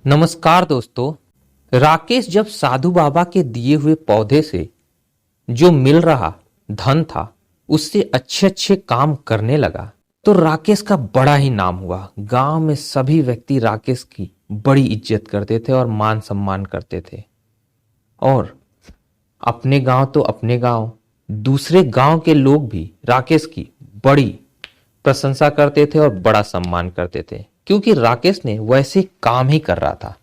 नमस्कार दोस्तों। राकेश जब साधु बाबा के दिए हुए पौधे से जो मिल रहा धन था उससे अच्छे अच्छे काम करने लगा तो राकेश का बड़ा ही नाम हुआ। गांव में सभी व्यक्ति राकेश की बड़ी इज्जत करते थे और मान सम्मान करते थे। और अपने गांव तो अपने गांव, दूसरे गांव के लोग भी राकेश की बड़ी प्रशंसा करते थे और बड़ा सम्मान करते थे, क्योंकि राकेश ने वैसे काम ही कर रहा था।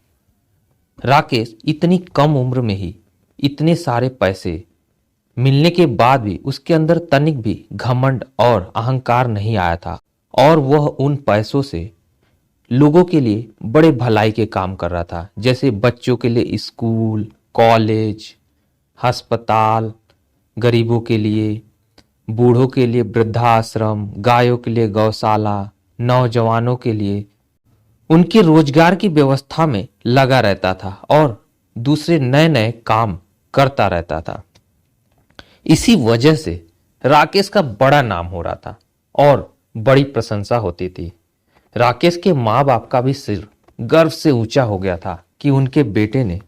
राकेश इतनी कम उम्र में ही इतने सारे पैसे मिलने के बाद भी उसके अंदर तनिक भी घमंड और अहंकार नहीं आया था और वह उन पैसों से लोगों के लिए बड़े भलाई के काम कर रहा था, जैसे बच्चों के लिए स्कूल, कॉलेज, अस्पताल, गरीबों के लिए, बूढ़ों के लिए वृद्धाश्रम, गायों के लिए गौशाला, नौजवानों के लिए उनके रोजगार की व्यवस्था में लगा रहता था और दूसरे नए नए काम करता रहता था। इसी वजह से राकेश का बड़ा नाम हो रहा था और बड़ी प्रशंसा होती थी। राकेश के माँ बाप का भी सिर गर्व से ऊंचा हो गया था कि उनके बेटे ने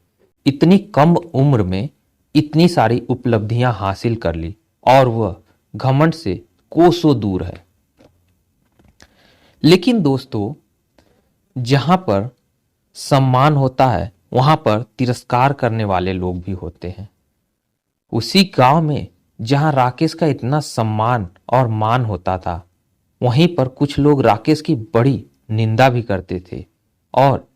इतनी कम उम्र में इतनी सारी उपलब्धियां हासिल कर ली और वह घमंड से कोसों दूर है। लेकिन दोस्तों, जहां पर सम्मान होता है वहां पर तिरस्कार करने वाले लोग भी होते हैं। उसी गांव में जहां राकेश का इतना सम्मान और मान होता था, वहीं पर कुछ लोग राकेश की बड़ी निंदा भी करते थे और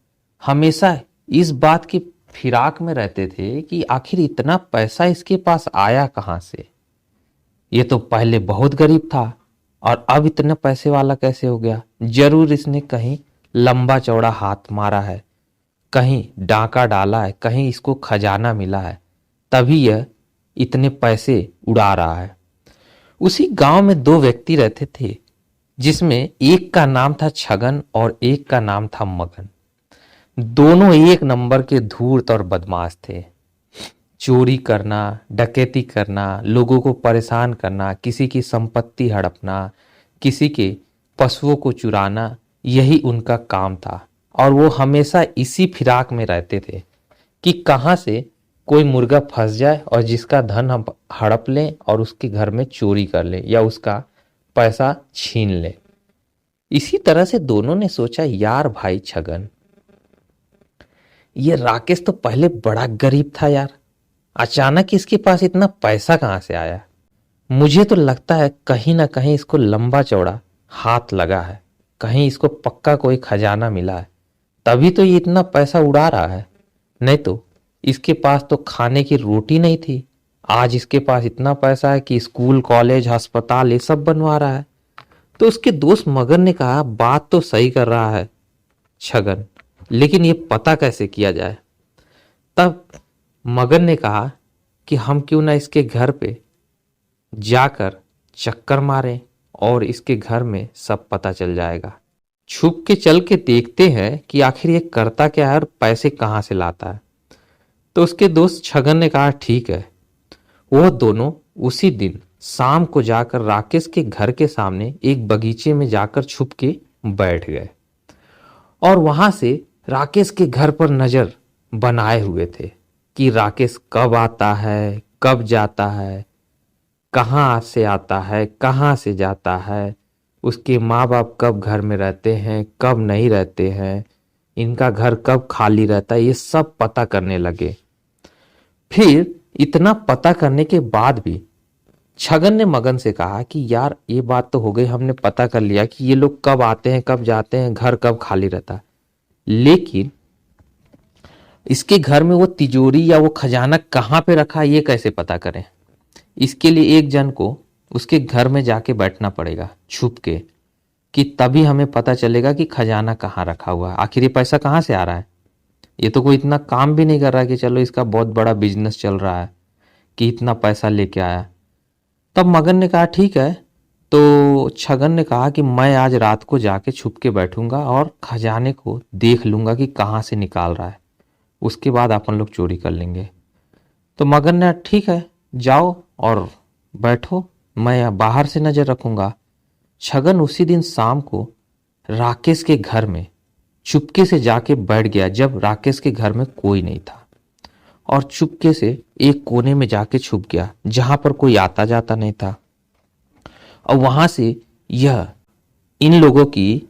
हमेशा इस बात की फिराक में रहते थे कि आखिर इतना पैसा इसके पास आया कहां से। ये तो पहले बहुत गरीब था और अब इतने पैसे वाला कैसे हो गया। जरूर इसने कहीं लंबा चौड़ा हाथ मारा है, कहीं डाका डाला है, कहीं इसको खजाना मिला है, तभी यह इतने पैसे उड़ा रहा है। उसी गांव में दो व्यक्ति रहते थे, जिसमें एक का नाम था छगन और एक का नाम था मगन। दोनों एक नंबर के धूर्त और बदमाश थे। चोरी करना, डकैती करना, लोगों को परेशान करना, किसी की संपत्ति हड़पना, किसी के पशुओं को चुराना, यही उनका काम था। और वो हमेशा इसी फिराक में रहते थे कि कहाँ से कोई मुर्गा फंस जाए और जिसका धन हम हड़प लें और उसके घर में चोरी कर लें या उसका पैसा छीन लें। इसी तरह से दोनों ने सोचा, यार भाई छगन, ये राकेश तो पहले बड़ा गरीब था यार, अचानक इसके पास इतना पैसा कहाँ से आया। मुझे तो लगता है कहीं ना कहीं इसको लंबा चौड़ा हाथ लगा है, कहीं इसको पक्का कोई खजाना मिला है, तभी तो ये इतना पैसा उड़ा रहा है। नहीं तो इसके पास तो खाने की रोटी नहीं थी, आज इसके पास इतना पैसा है कि स्कूल, कॉलेज, अस्पताल ये सब बनवा रहा है। तो उसके दोस्त मगन ने कहा, बात तो सही कर रहा है छगन, लेकिन ये पता कैसे किया जाए। तब मगन ने कहा कि हम क्यों ना इसके घर पे जाकर चक्कर मारें और इसके घर में सब पता चल जाएगा। छुप के चल के देखते हैं कि आखिर ये करता क्या है और पैसे कहाँ से लाता है। तो उसके दोस्त छगन ने कहा, ठीक है। वो दोनों उसी दिन शाम को जाकर राकेश के घर के सामने एक बगीचे में जाकर छुप के बैठ गए और वहां से राकेश के घर पर नजर बनाए हुए थे कि राकेश कब आता है, कब जाता है, कहाँ से आता है, कहाँ से जाता है, उसके माँ बाप कब घर में रहते हैं, कब नहीं रहते हैं, इनका घर कब खाली रहता है, ये सब पता करने लगे। फिर इतना पता करने के बाद भी छगन ने मगन से कहा कि यार ये बात तो हो गई, हमने पता कर लिया कि ये लोग कब आते हैं, कब जाते हैं, घर कब खाली रहता है, लेकिन इसके घर में वो तिजोरी या वो खजाना कहाँ पे रखा है ये कैसे पता करें। इसके लिए एक जन को उसके घर में जाके बैठना पड़ेगा छुप के, कि तभी हमें पता चलेगा कि खजाना कहाँ रखा हुआ है, आखिर ये पैसा कहाँ से आ रहा है। ये तो कोई इतना काम भी नहीं कर रहा है कि चलो इसका बहुत बड़ा बिजनेस चल रहा है कि इतना पैसा लेके आया। तब मगन ने कहा, ठीक है। तो छगन ने कहा कि मैं आज रात को जाके छुप के बैठूंगा और खजाने को देख लूंगा कि कहाँ से निकाल रहा है, उसके बाद अपन लोग चोरी कर लेंगे। तो मगन ने, ठीक है जाओ और बैठो, मैं बाहर से नजर रखूंगा। छगन उसी दिन शाम को राकेश के घर में चुपके से जाके बैठ गया जब राकेश के घर में कोई नहीं था, और चुपके से एक कोने में जाके छुप गया जहां पर कोई आता जाता नहीं था। और वहां से यह इन लोगों की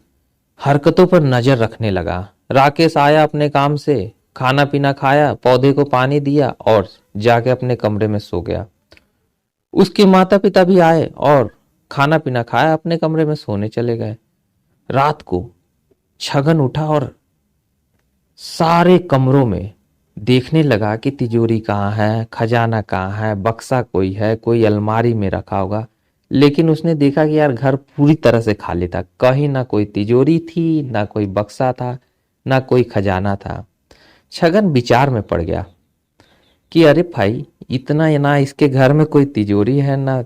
हरकतों पर नजर रखने लगा। राकेश आया अपने काम से, खाना पीना खाया, पौधे को पानी दिया और जाके अपने कमरे में सो गया। उसके माता पिता भी आए और खाना पीना खाया, अपने कमरे में सोने चले गए। रात को छगन उठा और सारे कमरों में देखने लगा कि तिजोरी कहाँ है, खजाना कहाँ है, बक्सा कोई है, कोई अलमारी में रखा होगा। लेकिन उसने देखा कि यार घर पूरी तरह से खाली था, कहीं ना कोई तिजोरी थी, ना कोई बक्सा था, ना कोई खजाना था। छगन विचार में पड़ गया कि अरे भाई, इतना ना इसके घर में कोई तिजोरी है, ना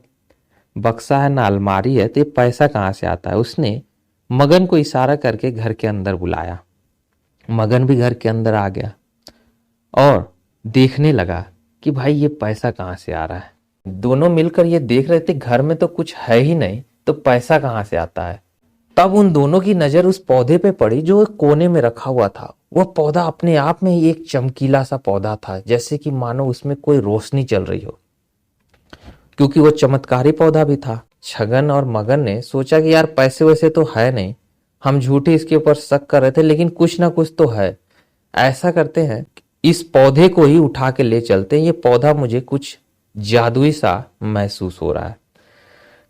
बक्सा है, ना अलमारी है, तो ये पैसा कहाँ से आता है। उसने मगन को इशारा करके घर के अंदर बुलाया। मगन भी घर के अंदर आ गया और देखने लगा कि भाई ये पैसा कहाँ से आ रहा है। दोनों मिलकर ये देख रहे थे घर में तो कुछ है ही नहीं, तो पैसा कहाँ से आता है। तब उन दोनों की नजर उस पौधे पे पड़ी जो एक कोने में रखा हुआ था। वह पौधा अपने आप में ही एक चमकीला सा पौधा था, जैसे कि मानो उसमें कोई रोशनी चल रही हो, क्योंकि वो चमत्कारी पौधा भी था। छगन और मगन ने सोचा कि यार पैसे वैसे तो है नहीं, हम झूठे इसके ऊपर शक कर रहे थे, लेकिन कुछ ना कुछ तो है। ऐसा करते हैं, इस पौधे को ही उठा के ले चलते हैं, ये पौधा मुझे कुछ जादुई सा महसूस हो रहा है।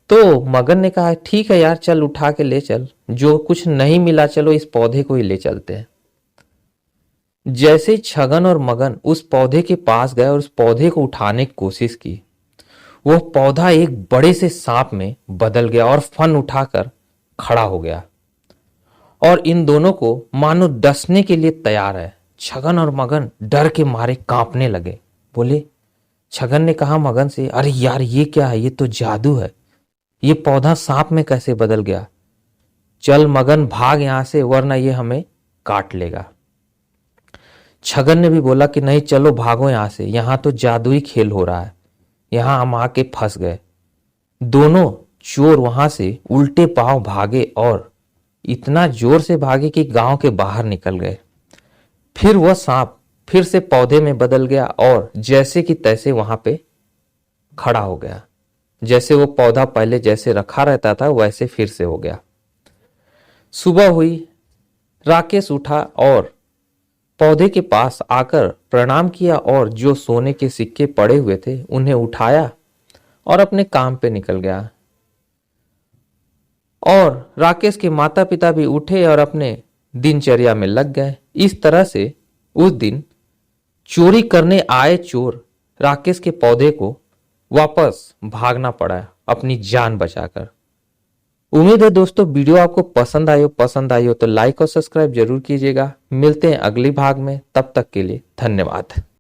तो मगन ने कहा ठीक है यार, चल उठा के ले चल, जो कुछ नहीं मिला चलो इस पौधे को ही ले चलते हैं। जैसे छगन और मगन उस पौधे के पास गए और उस पौधे को उठाने की कोशिश की, वह पौधा एक बड़े से सांप में बदल गया और फन उठाकर खड़ा हो गया और इन दोनों को मानो डसने के लिए तैयार है। छगन और मगन डर के मारे कांपने लगे। बोले, छगन ने कहा मगन से, अरे यार ये क्या है, ये तो जादू है, ये पौधा सांप में कैसे बदल गया। चल मगन भाग यहां से, वरना ये हमें काट लेगा। छगन ने भी बोला कि नहीं चलो भागो यहां से, यहां तो जादुई खेल हो रहा है, यहां हम आके फंस गए। दोनों चोर वहां से उल्टे पांव भागे और इतना जोर से भागे कि गांव के बाहर निकल गए। फिर वह सांप फिर से पौधे में बदल गया और जैसे कि तैसे वहां पे खड़ा हो गया। जैसे वो पौधा पहले जैसे रखा रहता था वैसे फिर से हो गया। सुबह हुई, राकेश उठा और पौधे के पास आकर प्रणाम किया और जो सोने के सिक्के पड़े हुए थे उन्हें उठाया और अपने काम पे निकल गया। और राकेश के माता पिता भी उठे और अपने दिनचर्या में लग गए। इस तरह से उस दिन चोरी करने आए चोर राकेश के पौधे को वापस भागना पड़ा अपनी जान बचाकर। उम्मीद है दोस्तों वीडियो आपको पसंद आई हो तो लाइक और सब्सक्राइब जरूर कीजिएगा। मिलते हैं अगले भाग में, तब तक के लिए धन्यवाद।